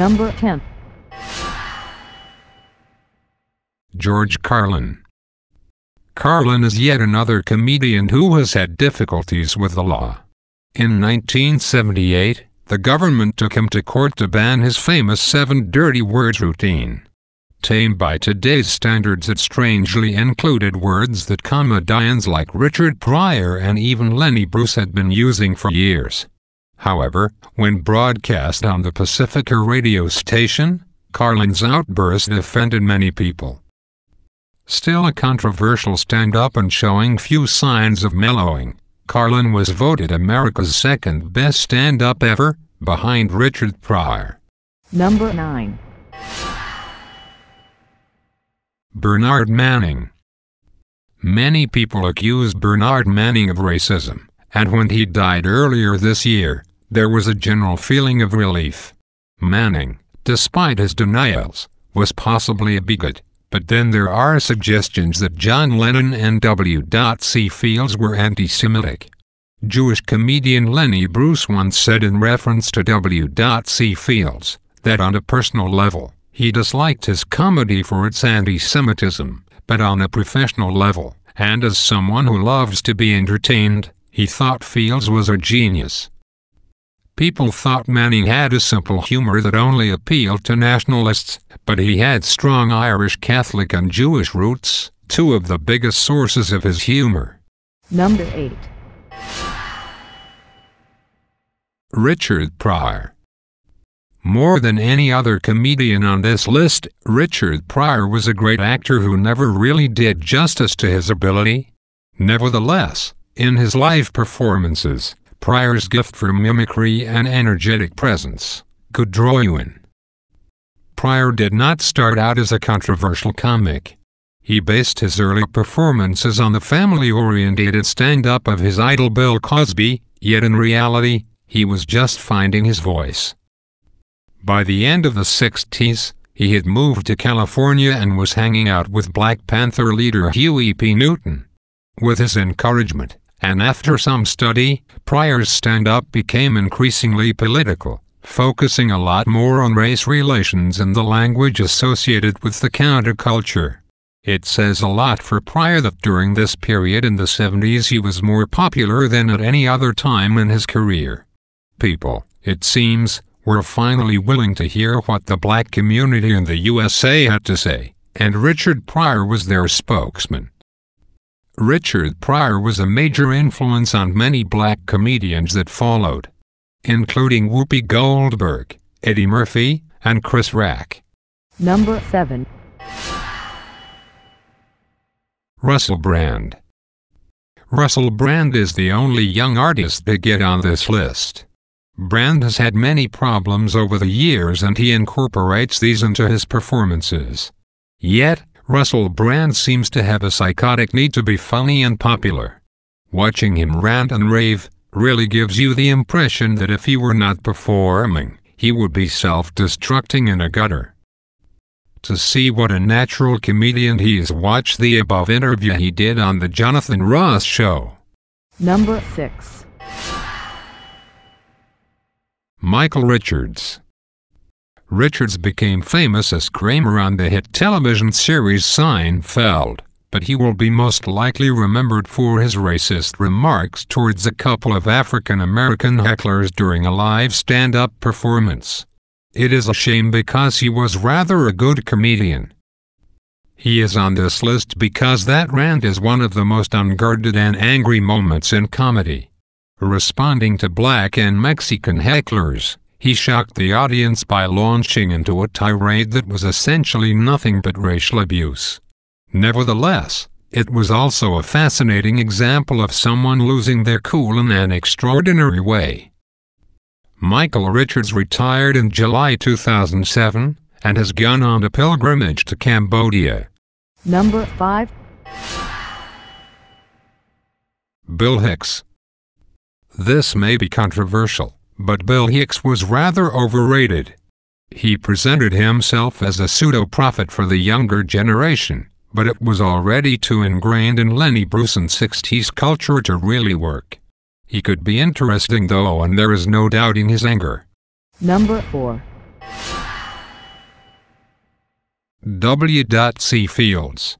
Number 10. George Carlin. Carlin is yet another comedian who has had difficulties with the law. In 1978, the government took him to court to ban his famous 7 dirty words routine. Tamed by today's standards, it strangely included words that comedians like Richard Pryor and even Lenny Bruce had been using for years. However, when broadcast on the Pacifica radio station, Carlin's outburst offended many people. Still a controversial stand-up and showing few signs of mellowing, Carlin was voted America's second best stand-up ever, behind Richard Pryor. Number 9. Bernard Manning. Many people accused Bernard Manning of racism, and when he died earlier this year, there was a general feeling of relief. Manning, despite his denials, was possibly a bigot, but then there are suggestions that John Lennon and W.C Fields were anti-Semitic. Jewish comedian Lenny Bruce once said in reference to W.C Fields, that on a personal level, he disliked his comedy for its anti-Semitism, but on a professional level, and as someone who loves to be entertained, he thought Fields was a genius. People thought Manning had a simple humor that only appealed to nationalists, but he had strong Irish Catholic and Jewish roots, 2 of the biggest sources of his humor. Number 8. Richard Pryor. More than any other comedian on this list, Richard Pryor was a great actor who never really did justice to his ability. Nevertheless, in his live performances, Pryor's gift for mimicry and energetic presence could draw you in. Pryor did not start out as a controversial comic. He based his early performances on the family-oriented stand-up of his idol Bill Cosby, yet in reality, he was just finding his voice. By the end of the 60s, he had moved to California and was hanging out with Black Panther leader Huey P. Newton. With his encouragement, and after some study, Pryor's stand-up became increasingly political, focusing a lot more on race relations and the language associated with the counterculture. It says a lot for Pryor that during this period in the 70s he was more popular than at any other time in his career. People, it seems, were finally willing to hear what the black community in the USA had to say, and Richard Pryor was their spokesman. Richard Pryor was a major influence on many black comedians that followed, including Whoopi Goldberg, Eddie Murphy, and Chris Rock. Number 7. Russell Brand. Russell Brand is the only young artist to get on this list. Brand has had many problems over the years and he incorporates these into his performances. Yet, Russell Brand seems to have a psychotic need to be funny and popular. Watching him rant and rave really gives you the impression that if he were not performing, he would be self-destructing in a gutter. To see what a natural comedian he is, watch the above interview he did on The Jonathan Ross Show. Number 6. Michael Richards. Richards became famous as Kramer on the hit television series Seinfeld, but he will be most likely remembered for his racist remarks towards a couple of African-American hecklers during a live stand-up performance. It is a shame because he was rather a good comedian. He is on this list because that rant is one of the most unguarded and angry moments in comedy. Responding to black and Mexican hecklers, he shocked the audience by launching into a tirade that was essentially nothing but racial abuse. Nevertheless, it was also a fascinating example of someone losing their cool in an extraordinary way. Michael Richards retired in July 2007 and has gone on a pilgrimage to Cambodia. Number 5. Bill Hicks. This may be controversial, but Bill Hicks was rather overrated. He presented himself as a pseudo-prophet for the younger generation, but it was already too ingrained in Lenny Bruce and 60s culture to really work. He could be interesting though, and there is no doubting his anger. Number 4. W.C Fields.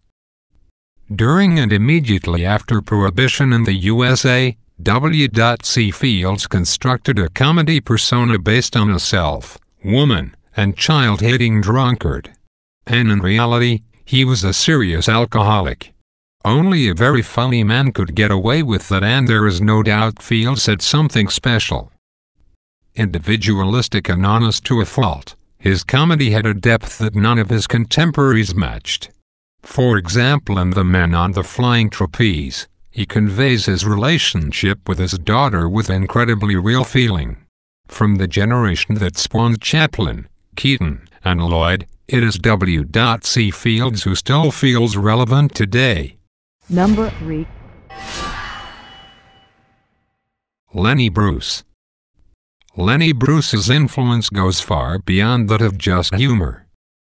During and immediately after Prohibition in the USA, W.C Fields constructed a comedy persona based on a self, woman, and child-hating drunkard. And in reality, he was a serious alcoholic. Only a very funny man could get away with that, and there is no doubt Fields had something special. Individualistic and honest to a fault, his comedy had a depth that none of his contemporaries matched. For example, in The Men on the Flying Trapeze, he conveys his relationship with his daughter with incredibly real feeling. From the generation that spawned Chaplin, Keaton, and Lloyd, it is W.C Fields who still feels relevant today. Number 3. Lenny Bruce. Lenny Bruce's influence goes far beyond that of just humor.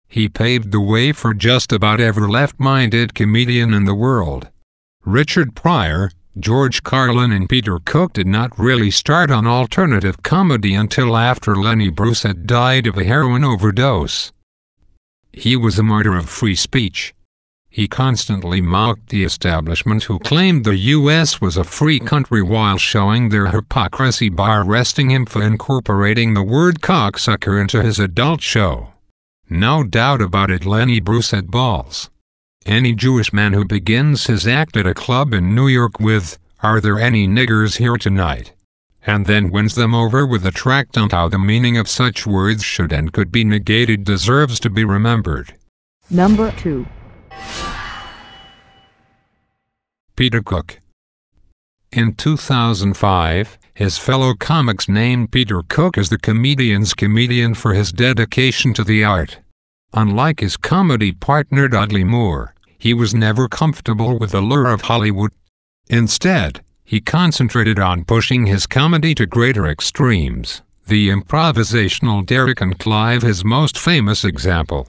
He paved the way for just about every left-minded comedian in the world. Richard Pryor, George Carlin, and Peter Cook did not really start on alternative comedy until after Lenny Bruce had died of a heroin overdose. He was a martyr of free speech. He constantly mocked the establishment, who claimed the U.S. was a free country, while showing their hypocrisy by arresting him for incorporating the word cocksucker into his adult show. No doubt about it, Lenny Bruce had balls. Any Jewish man who begins his act at a club in New York with, "Are there any niggers here tonight?" and then wins them over with a tract on how the meaning of such words should and could be negated deserves to be remembered. Number 2. Peter Cook. In 2005, his fellow comics named Peter Cook as the comedian's comedian for his dedication to the art. Unlike his comedy partner Dudley Moore, he was never comfortable with the lure of Hollywood. Instead, he concentrated on pushing his comedy to greater extremes, the improvisational Derek and Clive his most famous example.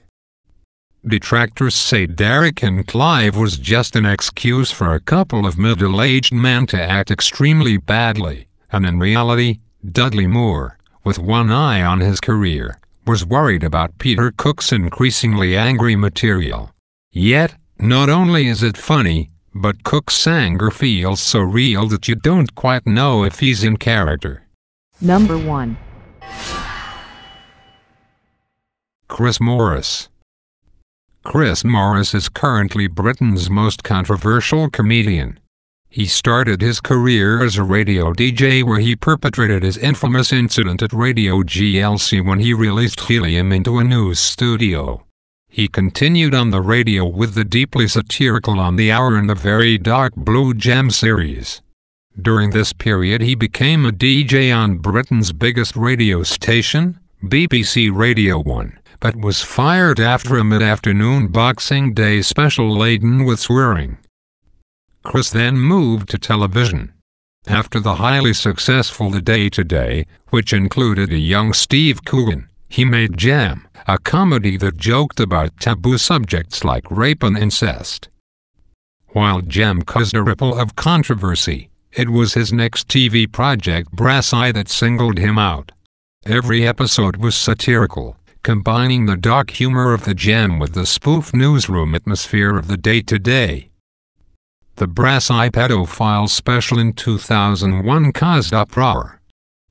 Detractors say Derek and Clive was just an excuse for a couple of middle-aged men to act extremely badly, and in reality, Dudley Moore, with one eye on his career, was worried about Peter Cook's increasingly angry material. Yet, not only is it funny, but Cook's anger feels so real that you don't quite know if he's in character. Number 1. Chris Morris. Chris Morris is currently Britain's most controversial comedian. He started his career as a radio DJ, where he perpetrated his infamous incident at Radio GLC when he released helium into a news studio. He continued on the radio with the deeply satirical On the Hour and the very dark Blue Jam series. During this period he became a DJ on Britain's biggest radio station, BBC Radio 1. But was fired after a mid-afternoon Boxing Day special laden with swearing. Chris then moved to television. After the highly successful The Day Today, which included a young Steve Coogan, he made Jam, a comedy that joked about taboo subjects like rape and incest. While Jam caused a ripple of controversy, it was his next TV project, Brass Eye, that singled him out. Every episode was satirical, combining the dark humor of the Jam with the spoof newsroom atmosphere of The Day Today. The Brass Eye pedophile special in 2001 caused uproar,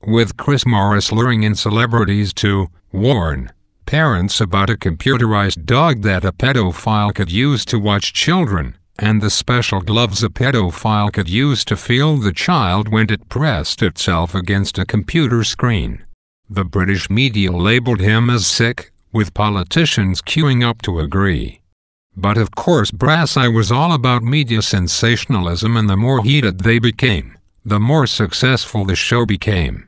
with Chris Morris luring in celebrities to warn parents about a computerized dog that a pedophile could use to watch children, and the special gloves a pedophile could use to feel the child when it pressed itself against a computer screen. The British media labeled him as sick, with politicians queuing up to agree. But of course Brass Eye was all about media sensationalism, and the more heated they became, the more successful the show became.